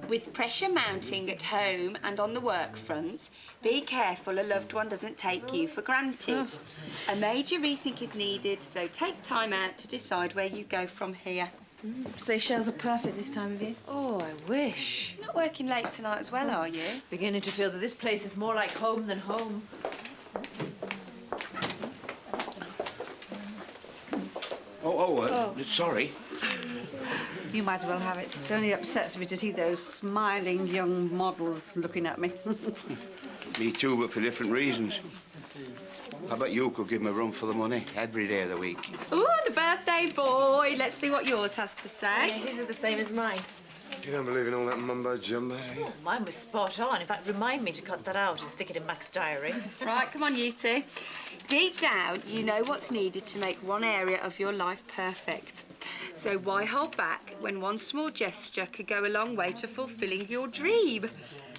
With pressure mounting at home and on the work front, be careful a loved one doesn't take you for granted. A major rethink is needed, so take time out to decide where you go from here. Seychelles are perfect this time of year. Oh, I wish. You're not working late tonight as well, are you? Beginning to feel that this place is more like home than home. Sorry. You might as well have it. It only upsets me to see those smiling young models looking at me. Me too, but for different reasons. I bet you could give him a run for the money every day of the week. Ooh, the birthday boy. Let's see what yours has to say. Yeah, his is the same as mine. You don't believe in all that mumbo-jumbo, do you? Oh, mine was spot on. In fact, remind me to cut that out and stick it in Mac's diary. Right, come on, you two. Deep down, you know what's needed to make one area of your life perfect. So why hold back when one small gesture could go a long way to fulfilling your dream?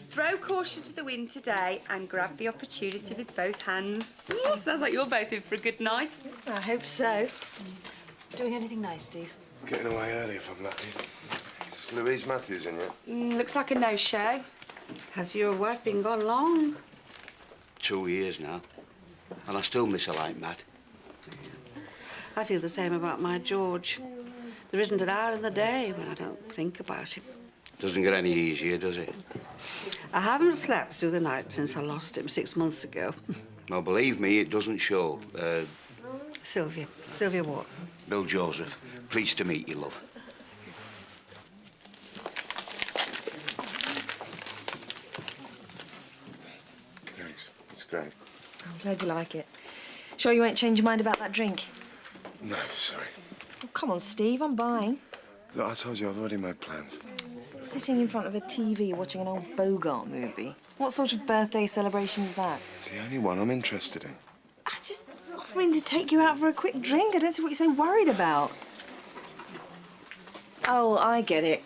Throw caution to the wind today and grab the opportunity with both hands. Ooh, sounds like you're both in for a good night. I hope so. Doing anything nice, Steve? Getting away early if I'm lucky. Is Louise Matthews in yet? Looks like a no-show. Has your wife been gone long? 2 years now. And I still miss her like mad. I feel the same about my George. There isn't an hour in the day when I don't think about him. Doesn't get any easier, does it? I haven't slept through the night since I lost him 6 months ago. Well, believe me, it doesn't show. Sylvia Wharton. Bill Joseph, pleased to meet you, love. Thanks. It's great. I'm glad you like it. Sure you won't change your mind about that drink? No, sorry. Oh, come on, Steve, I'm buying. Look, I told you I've already made plans. Sitting in front of a TV watching an old Bogart movie. What sort of birthday celebration is that? The only one I'm interested in. I'm just offering to take you out for a quick drink. I don't see what you're so worried about. Oh, I get it.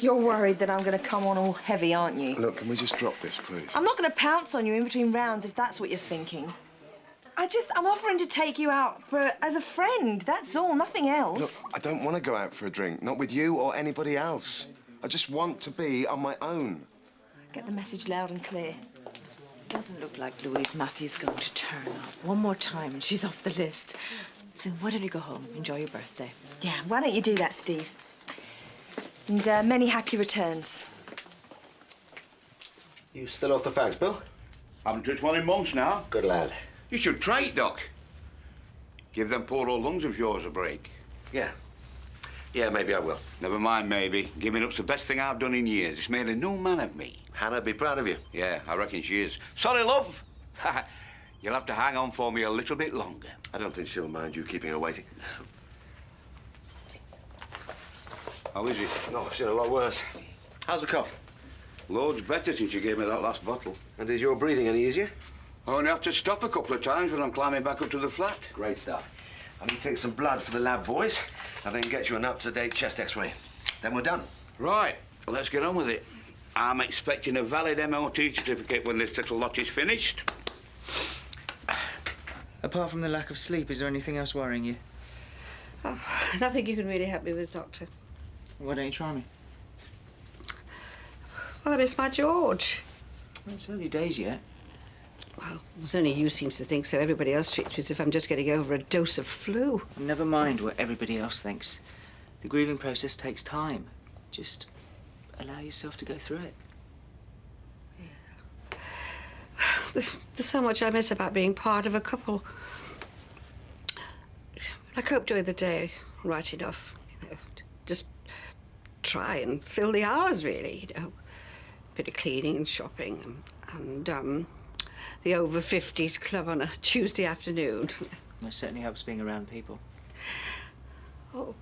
You're worried that I'm going to come on all heavy, aren't you? Look, can we just drop this, please? I'm not going to pounce on you in between rounds if that's what you're thinking. I'm offering to take you out as a friend, that's all, nothing else. Look, I don't want to go out for a drink, not with you or anybody else. I just want to be on my own. Get the message loud and clear. Doesn't look like Louise Matthews going to turn up. One more time and she's off the list. So why don't you go home, enjoy your birthday? Yeah, why don't you do that, Steve? And many happy returns. You still off the fags, Bill? Haven't touched one in months now. Good lad. You should try it, Doc. Give them poor old lungs of yours a break. Yeah. Yeah, maybe I will. Never mind, maybe. Giving up's the best thing I've done in years. It's made a new man of me. Hannah'd be proud of you. Yeah, I reckon she is. Sorry, love. You'll have to hang on for me a little bit longer. I don't think she'll mind you keeping her waiting. How is it? No, I've seen a lot worse. How's the cough? Loads better since you gave me that last bottle. And is your breathing any easier? I only have to stop a couple of times when I'm climbing back up to the flat. Great stuff. I need to take some blood for the lab boys and then get you an up-to-date chest x-ray. Then we're done. Right, let's get on with it. I'm expecting a valid MOT certificate when this little lot is finished. Apart from the lack of sleep, is there anything else worrying you? Oh, nothing you can really help me with, Doctor. Why don't you try me? Well, I miss my George. Well, it's early days yet. Well, it's only you seems to think so. Everybody else treats me as if I'm just getting over a dose of flu. Never mind what everybody else thinks. The grieving process takes time. Just allow yourself to go through it. Yeah. There's so much I miss about being part of a couple. I cope during the day right enough, you know. Just try and fill the hours, really, you know. A bit of cleaning and shopping and the over-50s club on a Tuesday afternoon. It certainly helps being around people. Oh,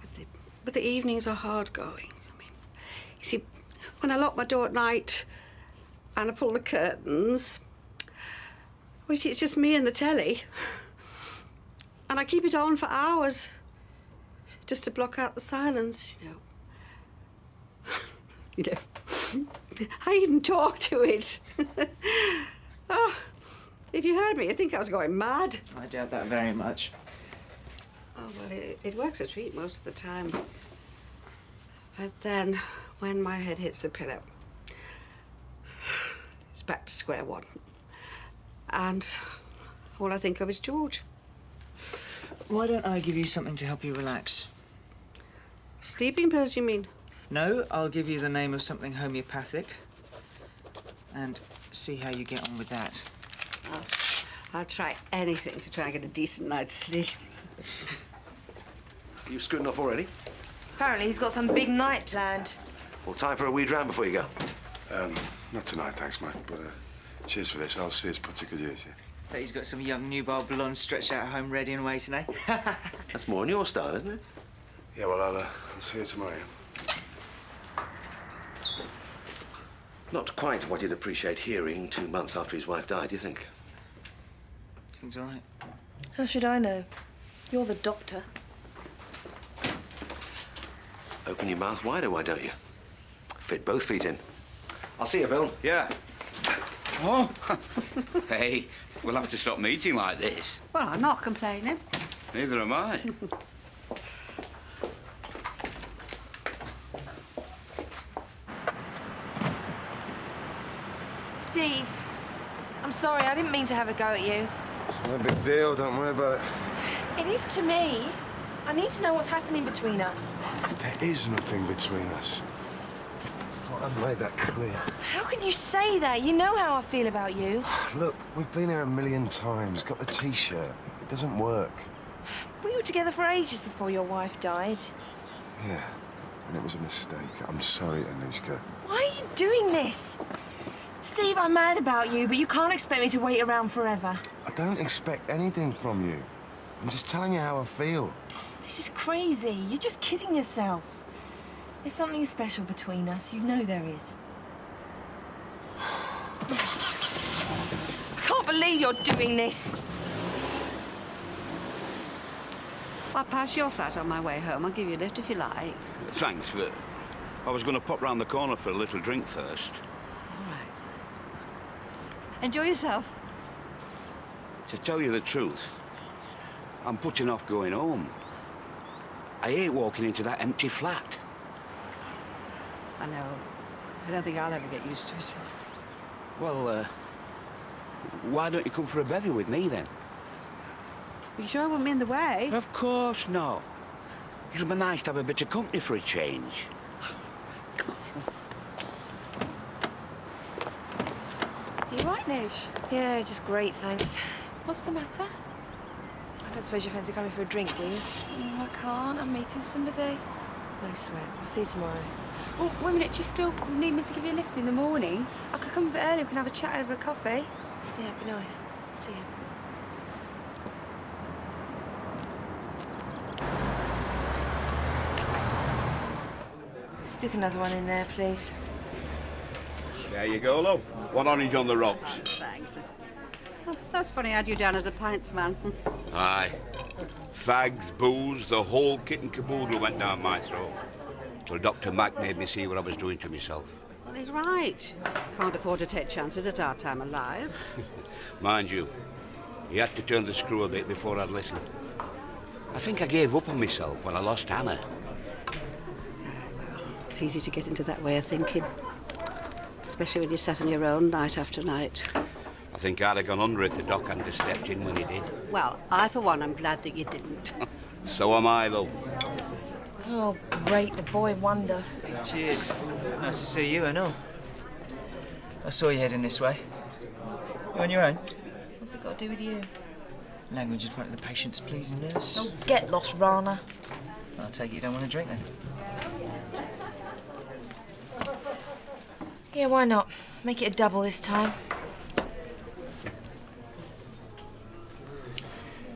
but the evenings are hard going. I mean, you see, when I lock my door at night and I pull the curtains, well, you see, it's just me and the telly. And I keep it on for hours just to block out the silence, you know. You know, I even talk to it. Oh, if you heard me, you'd think I was going mad. I doubt that very much. Oh, well, it works a treat most of the time. But then, when my head hits the pillow, it's back to square one. And all I think of is George. Why don't I give you something to help you relax? Sleeping pills, you mean? No, I'll give you the name of something homeopathic and see how you get on with that. Oh, I'll try anything to try and get a decent night's sleep. You scooting off already? Apparently he's got some big night planned. Well, time for a wee dram before you go. Not tonight, thanks, mate. But cheers for this. I'll see us put to good use, yeah? Bet he's got some young nubile blondes stretched out at home ready and waiting, eh? That's more in your style, isn't it? Yeah, well, I'll see you tomorrow. Not quite what you'd appreciate hearing 2 months after his wife died, do you think? Things all right. How should I know? You're the doctor. Open your mouth wider, why don't you? Fit both feet in. I'll see you, Bill. Yeah. Oh, hey, we'll have to stop meeting like this. Well, I'm not complaining. Neither am I. Steve, I'm sorry, I didn't mean to have a go at you. It's no big deal. Don't worry about it. It is to me. I need to know what's happening between us. There is nothing between us. I thought I'd made that clear. How can you say that? You know how I feel about you. Look, we've been here a million times. Got the T-shirt. It doesn't work. We were together for ages before your wife died. Yeah, and it was a mistake. I'm sorry, Anushka. Why are you doing this? Steve, I'm mad about you, but you can't expect me to wait around forever. I don't expect anything from you. I'm just telling you how I feel. This is crazy. You're just kidding yourself. There's something special between us. You know there is. I can't believe you're doing this. I'll pass your flat on my way home. I'll give you a lift if you like. Thanks, but I was going to pop round the corner for a little drink first. All right. Enjoy yourself. To tell you the truth, I'm putting off going home. I hate walking into that empty flat. I know. I don't think I'll ever get used to it. Well, why don't you come for a bevy with me, then? You sure I won't be in the way? Of course not. It'll be nice to have a bit of company for a change. You right, Noosh? Yeah, just great, thanks. What's the matter? I don't suppose you fancy coming for a drink, do you? I can't. I'm meeting somebody. No sweat. I'll see you tomorrow. Oh, wait a minute, do you still need me to give you a lift in the morning? I could come a bit early, we can have a chat over a coffee. Yeah, it'd be nice. See you. Stick another one in there, please. There you go, love. One orange on the rocks. Thanks. Oh, that's funny, I had you down as a pints man. Aye. Fags, booze, the whole kit and caboodle went down my throat. Till Dr. Mac made me see what I was doing to myself. Well, he's right. Can't afford to take chances at our time alive. Mind you, he had to turn the screw a bit before I'd listen. I think I gave up on myself when I lost Hannah. It's easy to get into that way of thinking. Especially when you're sat on your own night after night. I think I'd have gone under if the doc hadn't have stepped in when he did. Well, I, for one, am glad that you didn't. So am I, love. Oh, great, the boy wonder. Cheers. Nice to see you, and all. I saw you heading this way. You on your own? What's it got to do with you? Language in front of the patients, please, nurse. Oh, get lost, Rana. I'll take it you don't want to drink, then. Yeah, why not? Make it a double this time.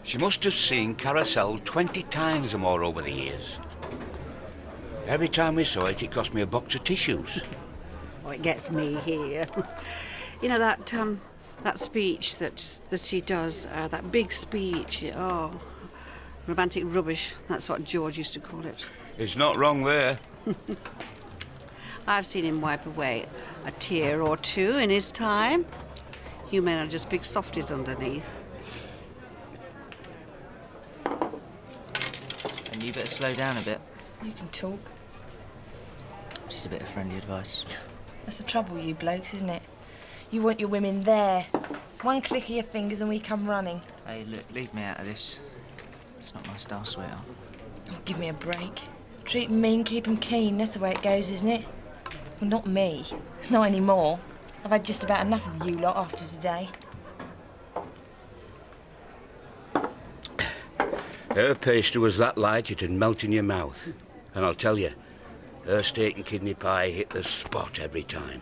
She must have seen Carousel 20 times or more over the years. Every time we saw it, it cost me a box of tissues. Oh, it gets me here. You know that speech that she does, that big speech. Oh, romantic rubbish. That's what George used to call it. It's not wrong there. I've seen him wipe away a tear or two in his time. You men are just big softies underneath. And you better slow down a bit. You can talk. Just a bit of friendly advice. That's the trouble with you blokes, isn't it? You want your women there. One click of your fingers and we come running. Hey, look, leave me out of this. It's not my style, sweetheart. Oh, give me a break. Treat 'em mean, keep 'em keen. That's the way it goes, isn't it? Well, not me. Not anymore. I've had just about enough of you lot after today. Her pastry was that light it'd melt in your mouth. And I'll tell you, her steak and kidney pie hit the spot every time.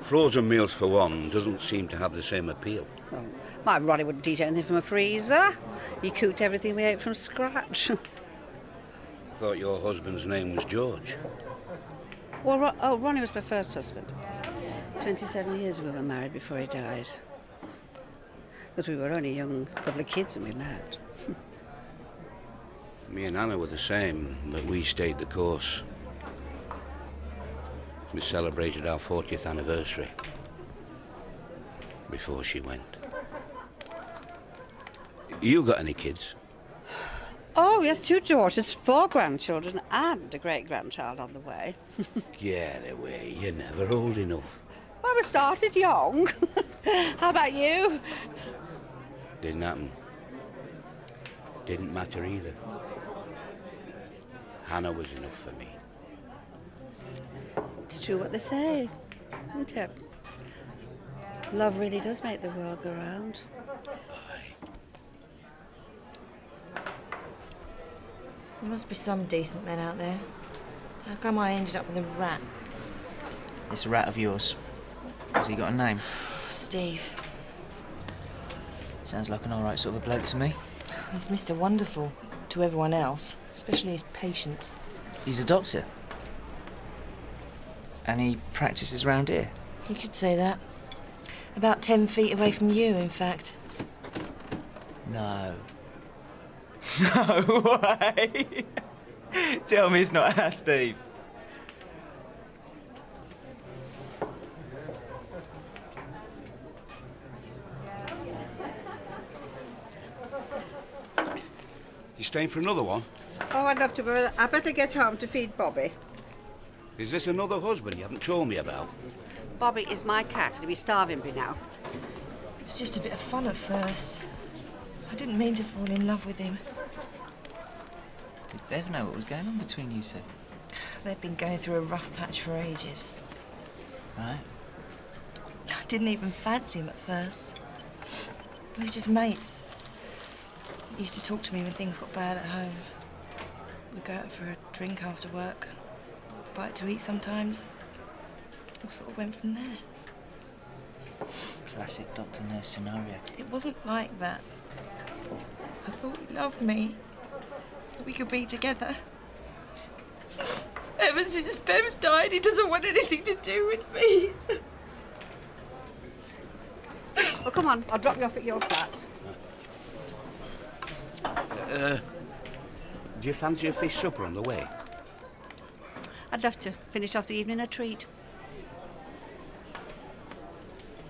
Frozen meals, for one, doesn't seem to have the same appeal. Oh, my Ronnie wouldn't eat anything from a freezer. He cooked everything we ate from scratch. I thought your husband's name was George. Well, Ronnie was my first husband. 27 years we were married before he died. But we were only a young couple of kids when we met. Me and Anna were the same, but we stayed the course. We celebrated our 40th anniversary before she went. You got any kids? Oh, yes, 2 daughters, 4 grandchildren, and a great-grandchild on the way. Get away, you're never old enough. Well, we started young. How about you? Didn't happen. Didn't matter either. Hannah was enough for me. It's true what they say, isn't it? Love really does make the world go round. There must be some decent men out there. How come I ended up with a rat? This rat of yours, has he got a name? Steve. Sounds like an all right sort of a bloke to me. He's Mr. Wonderful to everyone else, especially his patients. He's a doctor. And he practices round here. You could say that. About 10 feet away from you, in fact. No. No way! Tell me it's not our Steve. You staying for another one? Oh, I'd love to, but I better get home to feed Bobby. Is this another husband you haven't told me about? Bobby is my cat. He'll be starving me now. It was just a bit of fun at first. I didn't mean to fall in love with him. Did Bev know what was going on between you two? They'd been going through a rough patch for ages. Right. I didn't even fancy him at first. We were just mates. He used to talk to me when things got bad at home. We'd go out for a drink after work, bite to eat sometimes. All sort of went from there. Classic doctor-nurse scenario. It wasn't like that. I thought he loved me, that we could be together. Ever since Bev died, he doesn't want anything to do with me. Well, come on. I'll drop you off at your flat. Do you fancy a fish supper on the way? I'd love to finish off the evening a treat.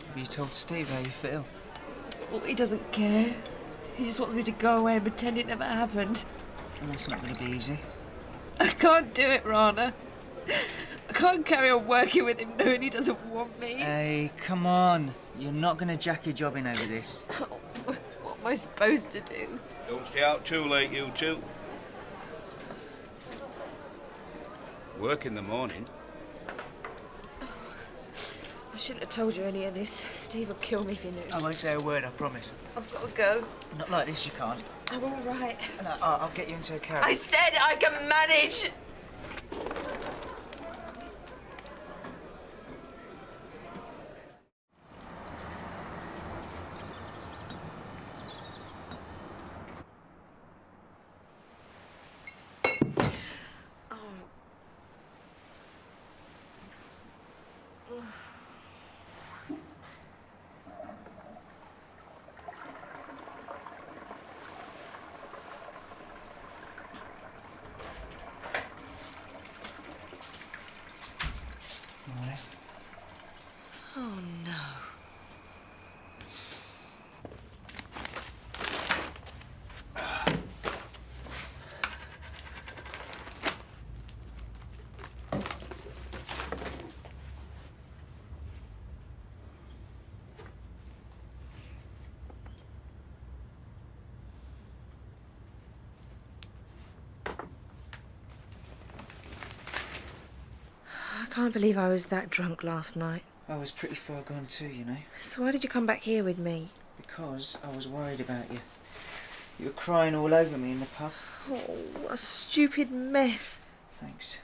Have you told Steve how you feel? Well, he doesn't care. He just wants me to go away and pretend it never happened. And that's not going to be easy. I can't do it, Rana. I can't carry on working with him knowing he doesn't want me. Hey, come on. You're not going to jack your job in over this. What am I supposed to do? Don't stay out too late, you two. Work in the morning. I shouldn't have told you any of this. Steve will kill me if he knew. I won't say a word, I promise. I've got to go. Not like this, you can't. I'm all right. No, I'll get you into a cab. I said I can manage. Oh, no. can't believe I was that drunk last night. I was pretty far gone too, you know. So why did you come back here with me? Because I was worried about you. You were crying all over me in the pub. Oh, what a stupid mess. Thanks.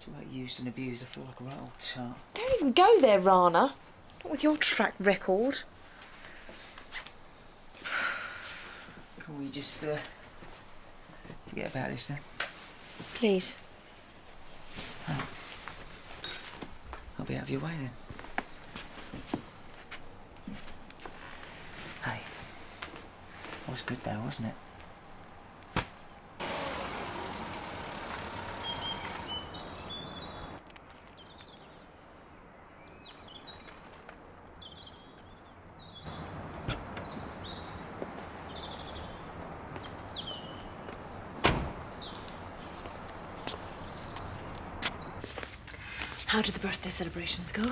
Do you like used and abused? I feel like a right old tart. Don't even go there, Rana. Not with your track record. Can we just forget about this then? Please. Oh. I'll be out of your way then. Hey. That was good though, wasn't it? How did the birthday celebrations go?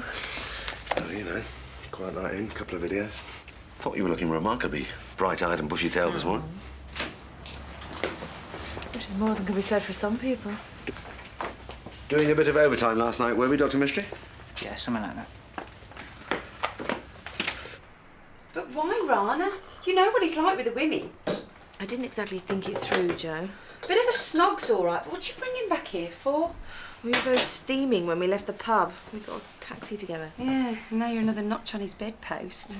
Oh, you know, quite like in a couple of videos. Thought you were looking remarkably bright-eyed and bushy-tailed this morning. Which is more than can be said for some people. Doing a bit of overtime last night, were we, Dr. Mystery? Yeah, something like that. But why, Rana? You know what he's like with the women. I didn't exactly think it through, Joe. Bit of a snog's all right, but what'd you bring him back here for? We were both steaming when we left the pub. We got a taxi together. Yeah, and now you're another notch on his bedpost.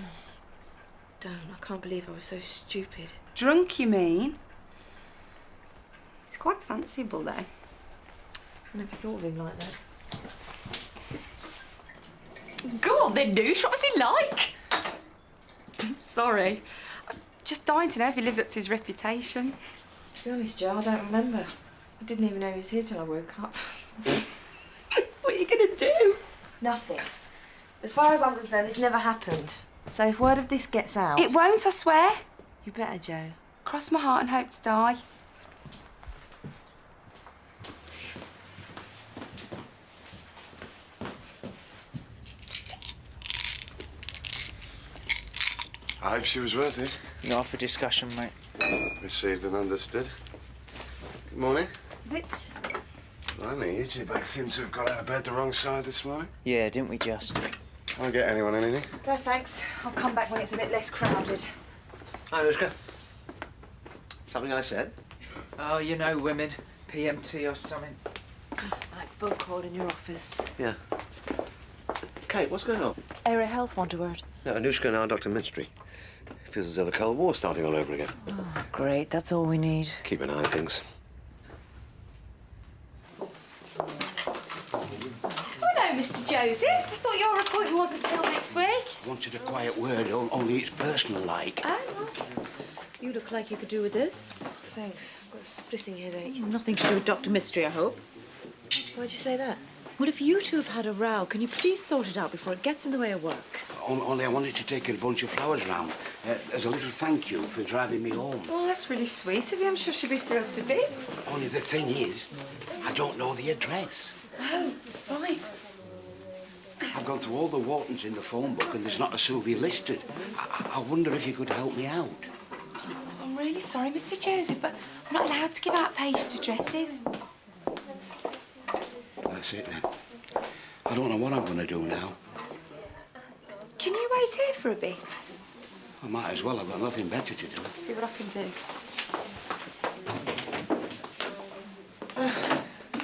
Don't. I can't believe I was so stupid. Drunk, you mean? He's quite fanciable, though. I never thought of him like that. Go on then, douche. What was he like? Sorry. I'm just dying to know if he lives up to his reputation. To be honest, Joe, I don't remember. I didn't even know he was here till I woke up. What are you going to do? Nothing. As far as I'm concerned, this never happened. So if word of this gets out... It won't, I swear. You better, Joe. Cross my heart and hope to die. I hope she was worth it. Not for discussion, mate. Received and understood. Good morning. Is it? Blimey, you two both seem to have got out of bed the wrong side this morning. Yeah, didn't we just? Can't get anyone anything. No, thanks. I'll come back when it's a bit less crowded. Hi, Anushka. Something I said? Oh, you know women. PMT or something. Like phone call in your office. Yeah. Kate, what's going on? Area Health want a word. No, Anushka and our Dr. Mystery. Feels as though the Cold War's starting all over again. Oh, great. That's all we need. Keep an eye on things. Hello, Mr. Joseph. I thought your appointment wasn't till next week. I wanted a quiet word, only it's personal-like. Oh, You look like you could do with this. Thanks. I've got a splitting headache. Nothing to do with Dr. Mystery, I hope. Why'd you say that? Well, if you two have had a row, can you please sort it out before it gets in the way of work? Only I wanted to take a bunch of flowers round as a little thank you for driving me home. well, that's really sweet of you. I'm sure she'll be thrilled to bits. Only the thing is, I don't know the address. Oh, right. I've gone through all the Whartons in the phone book and there's not a Sylvia listed. I wonder if you could help me out. I'm really sorry, Mr. Joseph, but I'm not allowed to give out patient addresses. That's it then. I don't know what I'm going to do now. Can you wait here for a bit? I might as well. I've got nothing better to do. See what I can do.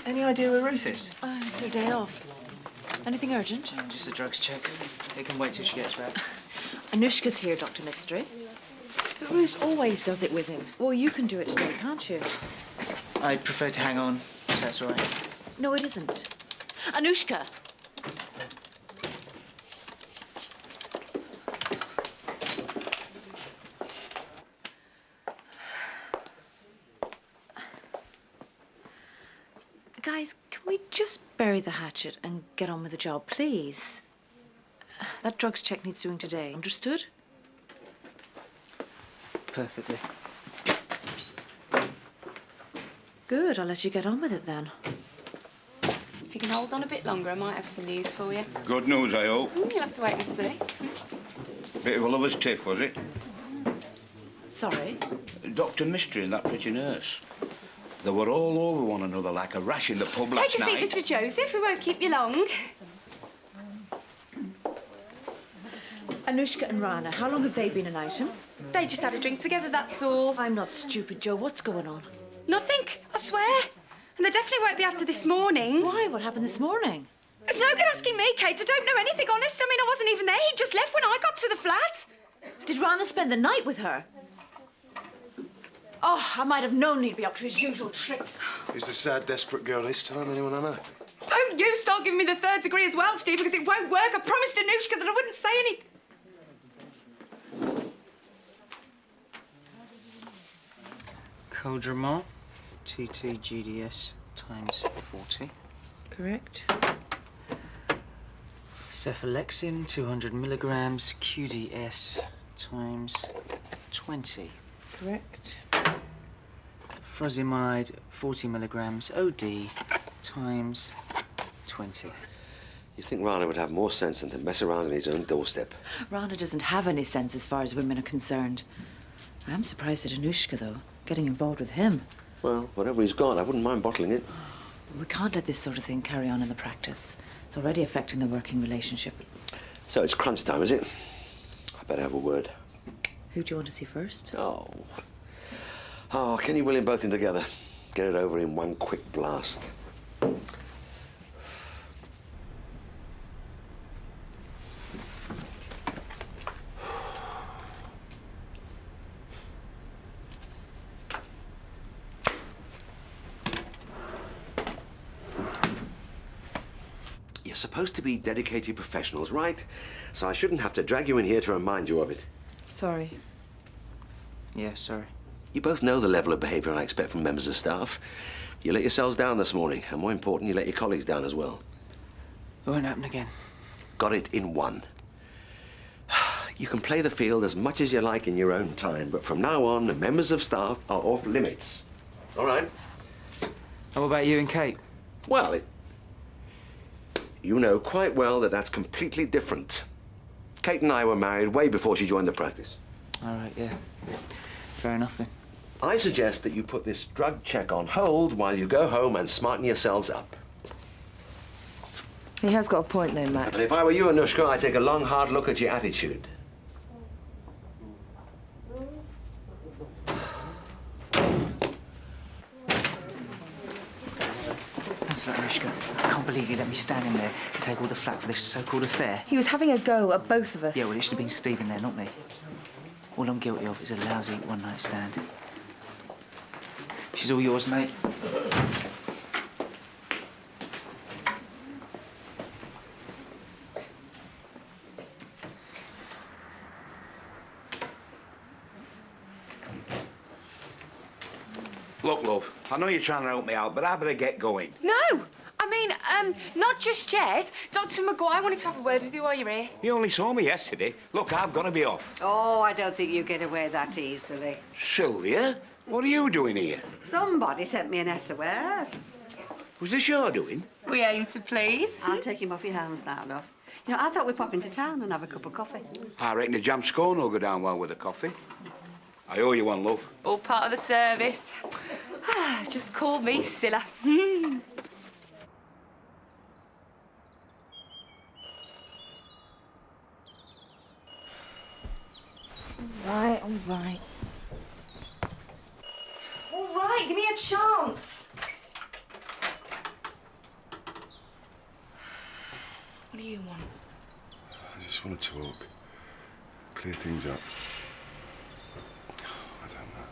Any idea where Ruth is? Oh, it's her day off. Anything urgent? Just a drugs check. It can wait till she gets back. Anushka's here, Dr. Mystery. But Ruth always does it with him. Well, you can do it today, can't you? I'd prefer to hang on, if that's all right. No, it isn't. Anushka! Guys, can we just bury the hatchet and get on with the job, please? That drugs check needs doing today. Understood? Perfectly. Good, I'll let you get on with it then. If you can hold on a bit longer, I might have some news for you. Good news, I hope. You'll have to wait and see. Bit of a lover's tiff, was it? Sorry? Dr. Mystery and that pretty nurse. They were all over one another like a rash in the pub last Take a night. seat, Mr. Joseph. We won't keep you long. Anushka and Rana, how long have they been an item? They just had a drink together, that's all. I'm not stupid, Joe. What's going on? Nothing, I swear. And they definitely won't be after this morning. Why? What happened this morning? It's no good asking me, Kate. I don't know anything, honest. I mean, I wasn't even there. He just left when I got to the flat. Did Rana spend the night with her? Oh, I might have known he'd be up to his usual tricks. Who's the sad, desperate girl this time? Anyone I know? Don't you start giving me the third degree as well, Steve, because it won't work. I promised Anushka that I wouldn't say anything. Codramol, TTGDS times 40. Correct. Cephalexin, 200 milligrams, QDS times 20. Correct. Furosemide, 40 milligrams, OD times 20. You think Rana would have more sense than to mess around on his own doorstep? Rana doesn't have any sense as far as women are concerned. I'm surprised at Anushka, though, getting involved with him. Well, whatever he's got, I wouldn't mind bottling it. We can't let this sort of thing carry on in the practice. It's already affecting the working relationship. So it's crunch time, is it? I better have a word. Who do you want to see first? Oh, Kenny William both in together. Get it over in one quick blast. You're supposed to be dedicated professionals, right? So I shouldn't have to drag you in here to remind you of it. Sorry. Yeah, sorry. You both know the level of behaviour I expect from members of staff. You let yourselves down this morning, and more important, you let your colleagues down as well. It won't happen again. Got it in one. You can play the field as much as you like in your own time, but from now on, the members of staff are off limits. All right? How about you and Kate? Well, you know quite well that that's completely different. Kate and I were married way before she joined the practice. All right, yeah. Fair enough then. I suggest that you put this drug check on hold while you go home and smarten yourselves up. He has got a point, though, Matt. And if I were you, Anushka, I'd take a long, hard look at your attitude. Thanks a lot, Anushka. I can't believe you let me stand in there and take all the flak for this so-called affair. He was having a go at both of us. Yeah, well, it should have been Steve in there, not me. All I'm guilty of is a lousy one-night stand. She's all yours, mate. Look, love, I know you're trying to help me out, but I better get going. No! I mean, not just yet. Dr. Maguire wanted to have a word with you while you're here. You only saw me yesterday. Look, I've got to be off. Oh, I don't think you get away that easily. Sylvia, what are you doing here? Somebody sent me an SOS. Was this your doing? We aim to please. I'll take him off your hands now, love. You know, I thought we'd pop into town and have a cup of coffee. I reckon a jam scone will go down well with a coffee. I owe you one, love. All part of the service. Just call me Scylla. Right, all right. All right, give me a chance. What do you want? I just want to talk. Clear things up. I don't know.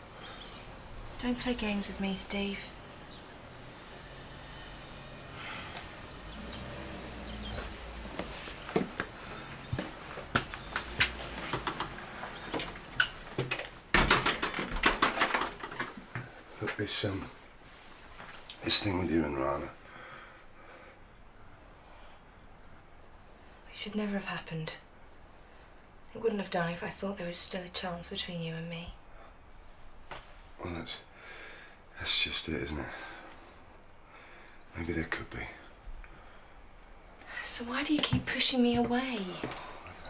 Don't play games with me, Steve. Look, this thing with you and Rana. It should never have happened. It wouldn't have done if I thought there was still a chance between you and me. Well, that's just it, isn't it? Maybe there could be. So why do you keep pushing me away?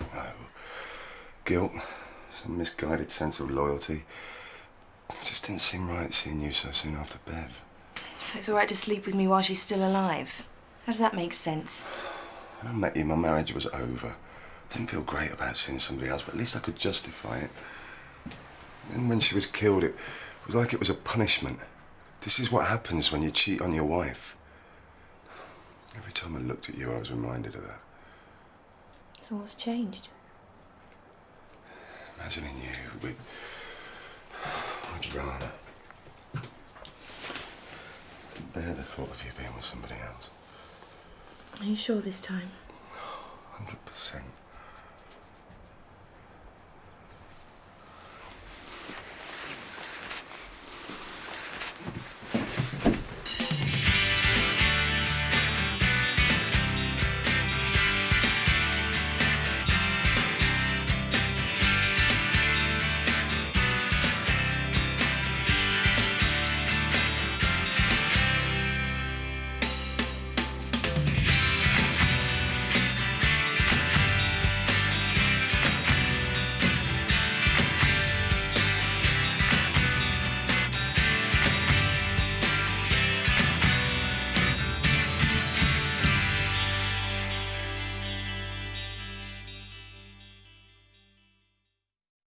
I don't know. Guilt, some misguided sense of loyalty. It just didn't seem right seeing you so soon after Bev. So it's all right to sleep with me while she's still alive. How does that make sense? When I met you, my marriage was over. I didn't feel great about seeing somebody else, but at least I could justify it. And when she was killed, it was like it was a punishment. This is what happens when you cheat on your wife. Every time I looked at you, I was reminded of that. So what's changed? Imagining you with Rana. I couldn't bear the thought of you being with somebody else. Are you sure this time? 100%.